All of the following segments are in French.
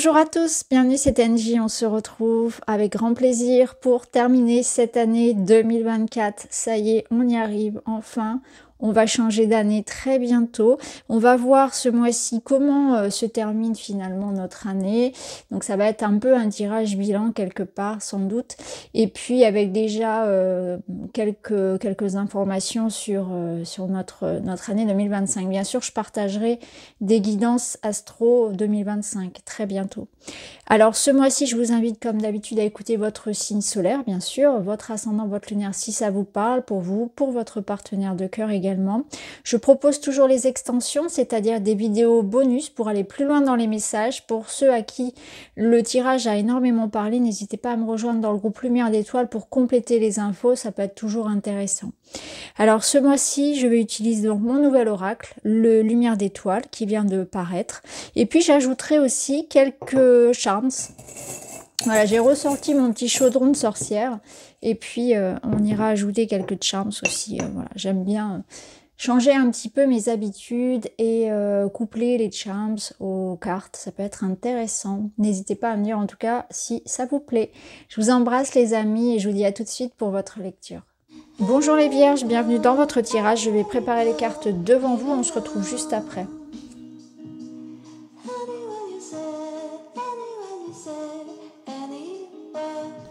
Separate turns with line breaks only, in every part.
Bonjour à tous, bienvenue, c'est Angie. On se retrouve avec grand plaisir pour terminer cette année 2024. Ça y est, on y arrive enfin. On va changer d'année très bientôt. On va voir ce mois-ci comment se termine finalement notre année. Donc ça va être un peu un tirage bilan quelque part sans doute. Et puis avec déjà quelques informations sur notre année 2025. Bien sûr, je partagerai des guidances astro 2025 très bientôt. Alors ce mois-ci, je vous invite comme d'habitude à écouter votre signe solaire, bien sûr, votre ascendant, votre lunaire si ça vous parle, pour vous, pour votre partenaire de cœur également. Je propose toujours les extensions, c'est-à-dire des vidéos bonus pour aller plus loin dans les messages. Pour ceux à qui le tirage a énormément parlé, n'hésitez pas à me rejoindre dans le groupe Lumière d'étoiles pour compléter les infos, ça peut être toujours intéressant. Alors ce mois-ci, je vais utiliser donc mon nouvel oracle, le Lumière d'étoiles, qui vient de paraître. Et puis j'ajouterai aussi quelques charms. Voilà, j'ai ressorti mon petit chaudron de sorcière. Et puis on ira ajouter quelques charms aussi. Voilà, j'aime bien changer un petit peu mes habitudes et coupler les charms aux cartes. Ça peut être intéressant. N'hésitez pas à me dire en tout cas si ça vous plaît. Je vous embrasse les amis et je vous dis à tout de suite pour votre lecture. Bonjour les vierges, bienvenue dans votre tirage. Je vais préparer les cartes devant vous, on se retrouve juste après.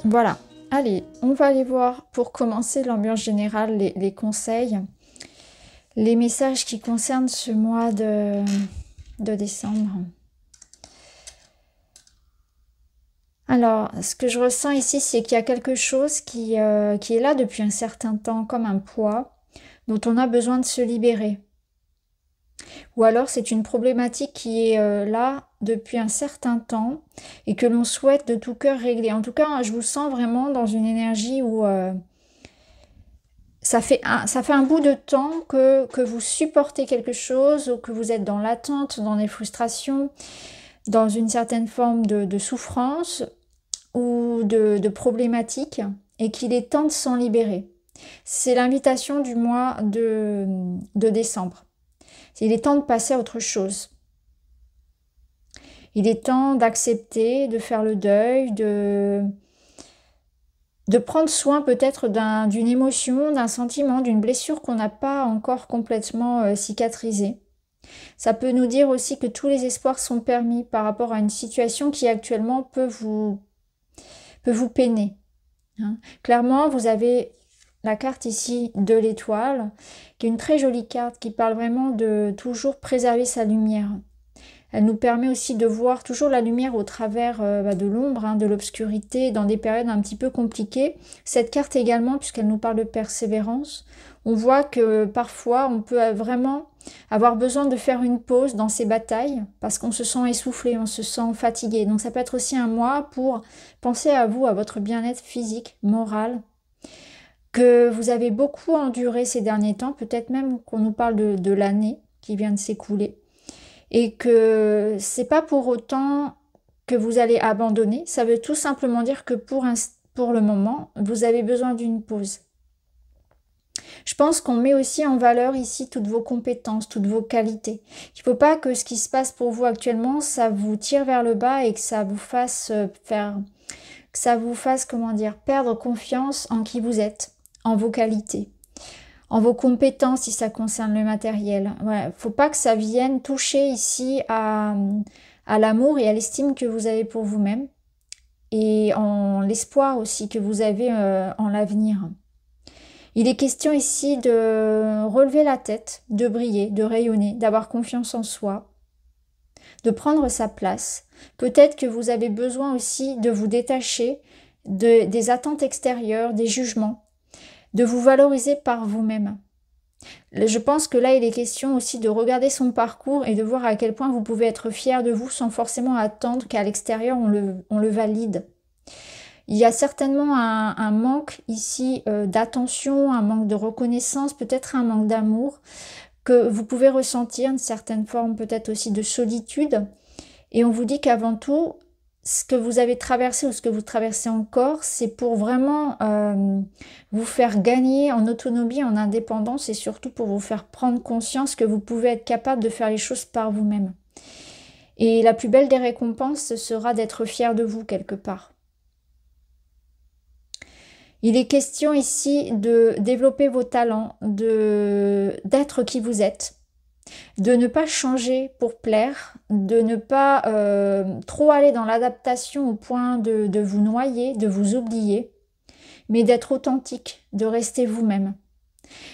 Voilà, allez, on va aller voir pour commencer l'ambiance générale, les conseils, les messages qui concernent ce mois de décembre. Alors, ce que je ressens ici, c'est qu'il y a quelque chose qui est là depuis un certain temps, comme un poids, dont on a besoin de se libérer. Ou alors, c'est une problématique qui est là depuis un certain temps et que l'on souhaite de tout cœur régler. En tout cas, je vous sens vraiment dans une énergie où ça fait un bout de temps que vous supportez quelque chose ou que vous êtes dans l'attente, dans des frustrations, dans une certaine forme de souffrance ou de problématiques et qu'il est temps de s'en libérer. C'est l'invitation du mois de décembre. Il est temps de passer à autre chose. Il est temps d'accepter, de faire le deuil, de prendre soin peut-être d'une émotion, d'un sentiment, d'une blessure qu'on n'a pas encore complètement cicatrisée. Ça peut nous dire aussi que tous les espoirs sont permis par rapport à une situation qui actuellement peut vous peiner. Clairement, vous avez la carte ici de l'étoile, qui est une très jolie carte qui parle vraiment de toujours préserver sa lumière. Elle nous permet aussi de voir toujours la lumière au travers de l'ombre, de l'obscurité, dans des périodes un petit peu compliquées. Cette carte également, puisqu'elle nous parle de persévérance, on voit que parfois on peut vraiment avoir besoin de faire une pause dans ces batailles parce qu'on se sent essoufflé, on se sent fatigué. Donc ça peut être aussi un mois pour penser à vous, à votre bien-être physique, moral, que vous avez beaucoup enduré ces derniers temps, peut-être même qu'on nous parle de l'année qui vient de s'écouler. Et que c'est pas pour autant que vous allez abandonner, ça veut tout simplement dire que pour le moment, vous avez besoin d'une pause. Je pense qu'on met aussi en valeur ici toutes vos compétences, toutes vos qualités. Il ne faut pas que ce qui se passe pour vous actuellement, ça vous tire vers le bas et que ça vous fasse perdre confiance en qui vous êtes, en vos qualités, en vos compétences si ça concerne le matériel. Voilà, faut pas que ça vienne toucher ici à l'amour et à l'estime que vous avez pour vous-même et en l'espoir aussi que vous avez en l'avenir. Il est question ici de relever la tête, de briller, de rayonner, d'avoir confiance en soi, de prendre sa place. Peut-être que vous avez besoin aussi de vous détacher des attentes extérieures, des jugements, de vous valoriser par vous-même. Je pense que là, il est question aussi de regarder son parcours et de voir à quel point vous pouvez être fier de vous sans forcément attendre qu'à l'extérieur, on le valide. Il y a certainement un manque ici d'attention, un manque de reconnaissance, peut-être un manque d'amour que vous pouvez ressentir, une certaine forme peut-être aussi de solitude. Et on vous dit qu'avant tout, ce que vous avez traversé ou ce que vous traversez encore, c'est pour vraiment vous faire gagner en autonomie, en indépendance et surtout pour vous faire prendre conscience que vous pouvez être capable de faire les choses par vous-même. Et la plus belle des récompenses, ce sera d'être fier de vous quelque part. Il est question ici de développer vos talents, d'être qui vous êtes, de ne pas changer pour plaire, de ne pas trop aller dans l'adaptation au point de vous noyer, de vous oublier, mais d'être authentique, de rester vous-même.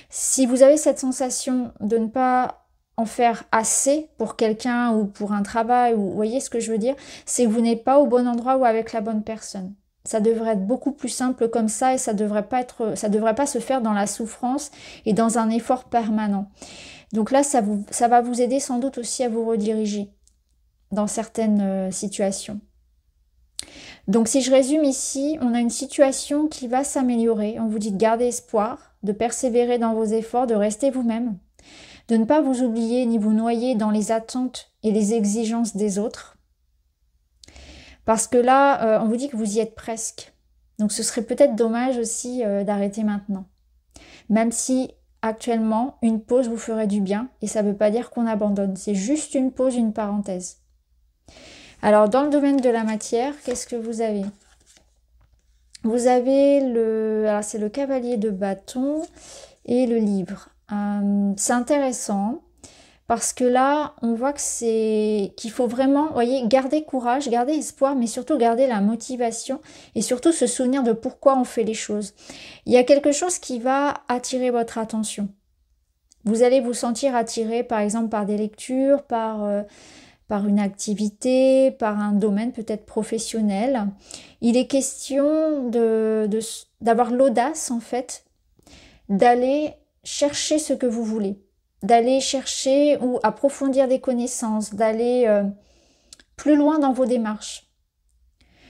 Si vous avez cette sensation de ne pas en faire assez pour quelqu'un ou pour un travail, ou vous voyez ce que je veux dire, c'est que vous n'êtes pas au bon endroit ou avec la bonne personne. Ça devrait être beaucoup plus simple comme ça et ça devrait pas se faire dans la souffrance et dans un effort permanent. Donc là, ça va vous aider sans doute aussi à vous rediriger dans certaines situations. Donc si je résume ici, on a une situation qui va s'améliorer. On vous dit de garder espoir, de persévérer dans vos efforts, de rester vous-même, de ne pas vous oublier ni vous noyer dans les attentes et les exigences des autres. Parce que là, on vous dit que vous y êtes presque. Donc ce serait peut-être dommage aussi d'arrêter maintenant. Même si actuellement, une pause vous ferait du bien et ça ne veut pas dire qu'on abandonne. C'est juste une pause, une parenthèse. Alors, dans le domaine de la matière, qu'est-ce que vous avez? Vous avez c'est le cavalier de bâton et le livre. C'est intéressant parce que là, on voit qu'il faut vraiment, voyez, garder courage, garder espoir, mais surtout garder la motivation et surtout se souvenir de pourquoi on fait les choses. Il y a quelque chose qui va attirer votre attention. Vous allez vous sentir attiré, par exemple, par des lectures, par une activité, par un domaine peut-être professionnel. Il est question d'avoir l'audace, en fait, d'aller chercher ce que vous voulez, d'aller chercher ou approfondir des connaissances, d'aller plus loin dans vos démarches.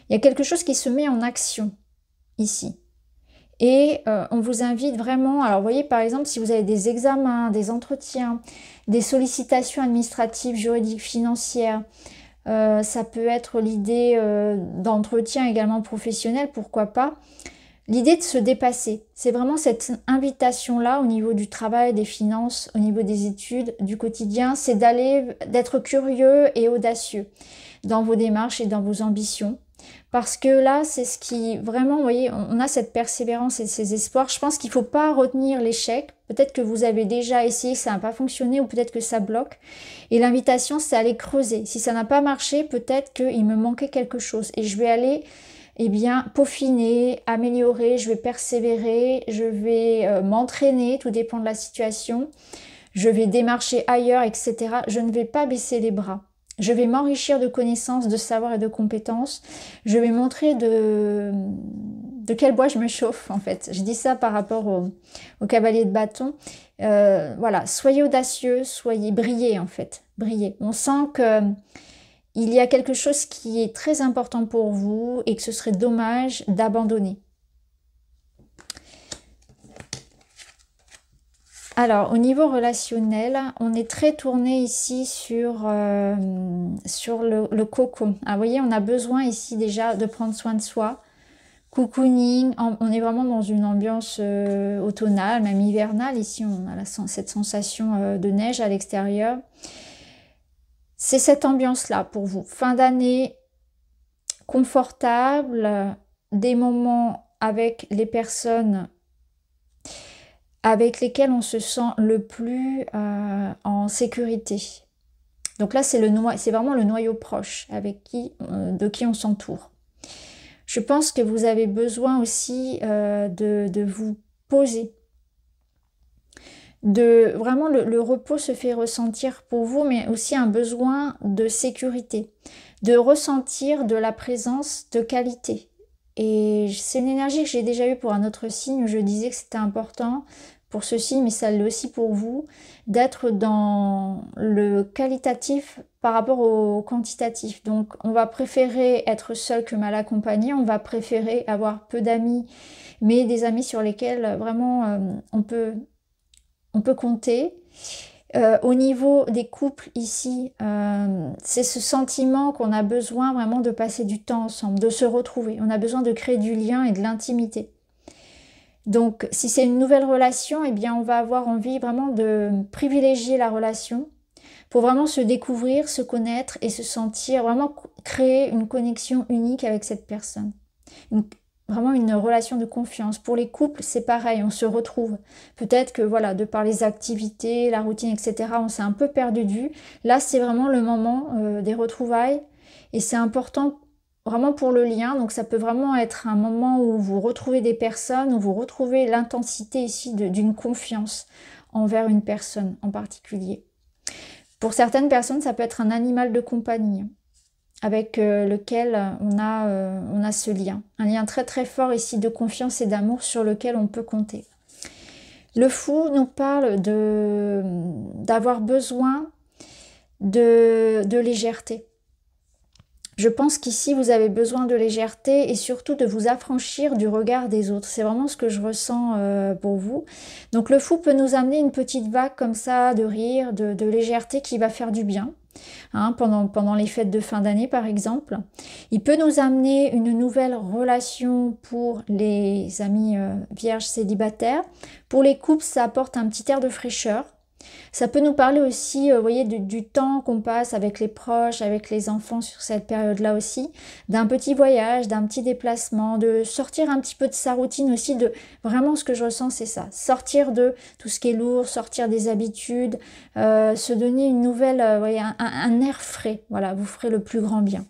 Il y a quelque chose qui se met en action ici. Et on vous invite vraiment, alors vous voyez par exemple si vous avez des examens, des entretiens, des sollicitations administratives, juridiques, financières, ça peut être l'idée d'entretien également professionnel, pourquoi pas. L'idée de se dépasser, c'est vraiment cette invitation-là au niveau du travail, des finances, au niveau des études, du quotidien, c'est d'être curieux et audacieux dans vos démarches et dans vos ambitions. Parce que là, c'est ce qui vraiment, vous voyez, on a cette persévérance et ces espoirs. Je pense qu'il ne faut pas retenir l'échec. Peut-être que vous avez déjà essayé, ça n'a pas fonctionné ou peut-être que ça bloque. Et l'invitation, c'est aller creuser. Si ça n'a pas marché, peut-être qu'il me manquait quelque chose. Et je vais aller, eh bien, peaufiner, améliorer, je vais persévérer, je vais m'entraîner, tout dépend de la situation. Je vais démarcher ailleurs, etc. Je ne vais pas baisser les bras. Je vais m'enrichir de connaissances, de savoirs et de compétences. Je vais montrer de quel bois je me chauffe, en fait. Je dis ça par rapport au cavalier de bâton. Voilà, soyez audacieux, brillez, en fait. Brillez. On sent qu'il y a quelque chose qui est très important pour vous et que ce serait dommage d'abandonner. Alors, au niveau relationnel, on est très tourné ici sur le cocon. Ah, vous voyez, on a besoin ici déjà de prendre soin de soi. Cocooning, on est vraiment dans une ambiance automnale, même hivernale. Ici, on a cette sensation de neige à l'extérieur. C'est cette ambiance-là pour vous. Fin d'année, confortable, des moments avec les personnes avec lesquels on se sent le plus en sécurité. Donc là, c'est vraiment le noyau proche de qui on s'entoure. Je pense que vous avez besoin aussi de vous poser. Vraiment, le repos se fait ressentir pour vous, mais aussi un besoin de sécurité, de ressentir de la présence de qualité. Et c'est une énergie que j'ai déjà eue pour un autre signe où je disais que c'était important pour ce signe, mais ça l'est aussi pour vous, d'être dans le qualitatif par rapport au quantitatif. Donc on va préférer être seul que mal accompagné, on va préférer avoir peu d'amis, mais des amis sur lesquels vraiment on peut compter. Au niveau des couples ici, c'est ce sentiment qu'on a besoin vraiment de passer du temps ensemble, de se retrouver. On a besoin de créer du lien et de l'intimité. Donc, si c'est une nouvelle relation, eh bien, on va avoir envie vraiment de privilégier la relation, pour vraiment se découvrir, se connaître et se sentir, vraiment créer une connexion unique avec cette personne. Vraiment une relation de confiance. Pour les couples, c'est pareil, on se retrouve. Peut-être que voilà, de par les activités, la routine, etc., on s'est un peu perdu de vue. Là, c'est vraiment le moment des retrouvailles et c'est important vraiment pour le lien. Donc ça peut vraiment être un moment où vous retrouvez des personnes, où vous retrouvez l'intensité ici d'une confiance envers une personne en particulier. Pour certaines personnes, ça peut être un animal de compagnie avec lequel on a ce lien. Un lien très très fort ici de confiance et d'amour sur lequel on peut compter. Le fou nous parle d'avoir besoin de légèreté. Je pense qu'ici, vous avez besoin de légèreté et surtout de vous affranchir du regard des autres. C'est vraiment ce que je ressens pour vous. Donc le fou peut nous amener une petite vague comme ça de rire, de légèreté qui va faire du bien. Hein, pendant les fêtes de fin d'année par exemple. Il peut nous amener une nouvelle relation pour les amis vierges célibataires. Pour les couples, ça apporte un petit air de fraîcheur. Ça peut nous parler aussi, vous voyez, du temps qu'on passe avec les proches, avec les enfants sur cette période-là aussi, d'un petit voyage, d'un petit déplacement, de sortir un petit peu de sa routine aussi, de vraiment ce que je ressens, c'est ça, sortir de tout ce qui est lourd, sortir des habitudes, se donner une nouvelle, vous voyez, un air frais, voilà, vous ferez le plus grand bien.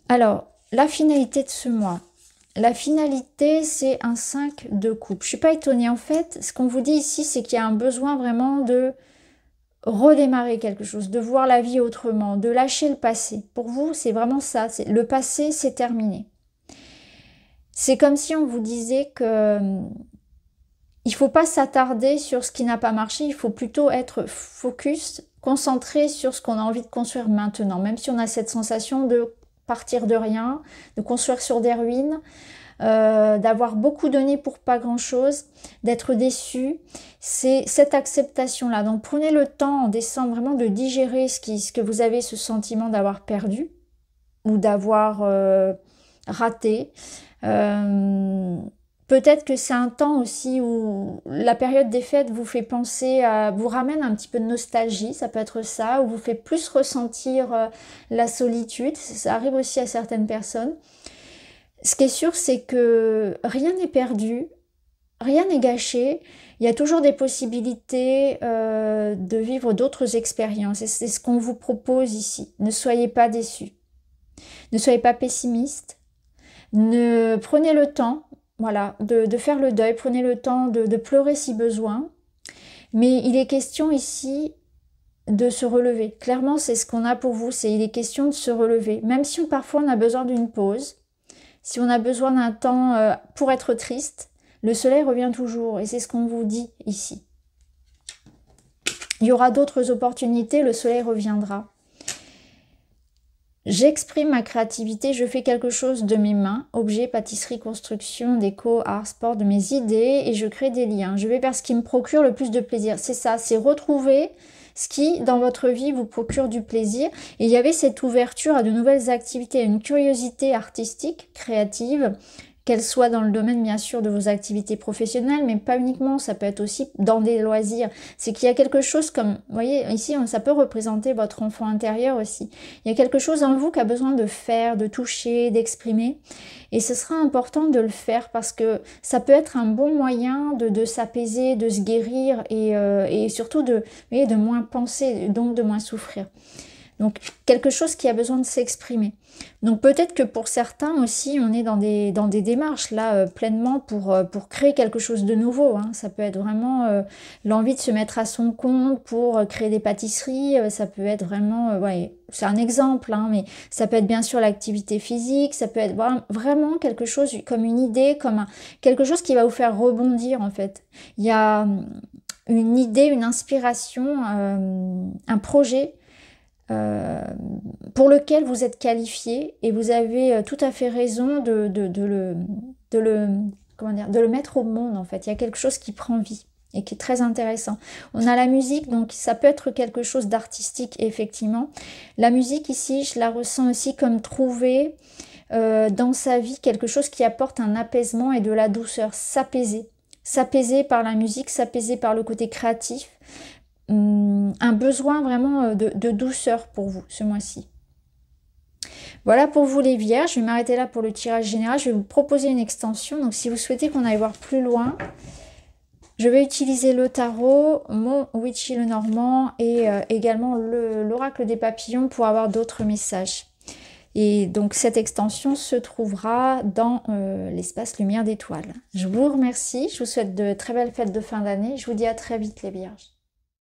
Alors, la finalité de ce mois. La finalité, c'est un 5 de coupe. Je ne suis pas étonnée. En fait, ce qu'on vous dit ici, c'est qu'il y a un besoin vraiment de redémarrer quelque chose, de voir la vie autrement, de lâcher le passé. Pour vous, c'est vraiment ça. Le passé, c'est terminé. C'est comme si on vous disait que il ne faut pas s'attarder sur ce qui n'a pas marché. Il faut plutôt être focus, concentré sur ce qu'on a envie de construire maintenant. Même si on a cette sensation de partir de rien, de construire sur des ruines, d'avoir beaucoup donné pour pas grand chose, d'être déçu, c'est cette acceptation-là. Donc prenez le temps en décembre vraiment de digérer ce que vous avez ce sentiment d'avoir perdu ou d'avoir raté. Peut-être que c'est un temps aussi où la période des fêtes vous fait penser vous ramène un petit peu de nostalgie, ça peut être ça, ou vous fait plus ressentir la solitude, ça arrive aussi à certaines personnes. Ce qui est sûr, c'est que rien n'est perdu, rien n'est gâché, il y a toujours des possibilités de vivre d'autres expériences, et c'est ce qu'on vous propose ici. Ne soyez pas déçus, ne soyez pas pessimistes, prenez le temps. Voilà, de faire le deuil, prenez le temps de pleurer si besoin. Mais il est question ici de se relever. Clairement, c'est ce qu'on a pour vous, il est question de se relever. Même si parfois on a besoin d'une pause, si on a besoin d'un temps pour être triste, le soleil revient toujours et c'est ce qu'on vous dit ici. Il y aura d'autres opportunités, le soleil reviendra. J'exprime ma créativité, je fais quelque chose de mes mains, objets, pâtisserie, construction, déco, art, sport, de mes idées, et je crée des liens. Je vais vers ce qui me procure le plus de plaisir. C'est ça, c'est retrouver ce qui, dans votre vie, vous procure du plaisir. Et il y avait cette ouverture à de nouvelles activités, une curiosité artistique, créative, qu'elle soit dans le domaine bien sûr de vos activités professionnelles, mais pas uniquement, ça peut être aussi dans des loisirs. C'est qu'il y a quelque chose comme, vous voyez, ici ça peut représenter votre enfant intérieur aussi. Il y a quelque chose en vous qui a besoin de faire, de toucher, d'exprimer. Et ce sera important de le faire parce que ça peut être un bon moyen de s'apaiser, de se guérir et surtout de moins penser, donc de moins souffrir. Donc quelque chose qui a besoin de s'exprimer. Donc peut-être que pour certains aussi, on est dans des démarches là pleinement pour créer quelque chose de nouveau. Hein. Ça peut être vraiment l'envie de se mettre à son compte pour créer des pâtisseries. Ça peut être vraiment, ouais, c'est un exemple, hein, mais ça peut être bien sûr l'activité physique. Ça peut être vraiment quelque chose comme une idée, quelque chose qui va vous faire rebondir en fait. Il y a une idée, une inspiration, un projet pour lequel vous êtes qualifié et vous avez tout à fait raison de le mettre au monde en fait. Il y a quelque chose qui prend vie et qui est très intéressant. On a la musique, donc ça peut être quelque chose d'artistique effectivement. La musique ici, je la ressens aussi comme trouver dans sa vie quelque chose qui apporte un apaisement et de la douceur, s'apaiser. S'apaiser par la musique, s'apaiser par le côté créatif. un besoin vraiment de douceur pour vous ce mois-ci. Voilà pour vous les Vierges, je vais m'arrêter là pour le tirage général. Je vais vous proposer une extension, donc si vous souhaitez qu'on aille voir plus loin, je vais utiliser le tarot, mon Witchy le Normand et également l'oracle des papillons pour avoir d'autres messages. Et donc cette extension se trouvera dans l'espace lumière d'étoiles. Je vous remercie, je vous souhaite de très belles fêtes de fin d'année. Je vous dis à très vite les Vierges.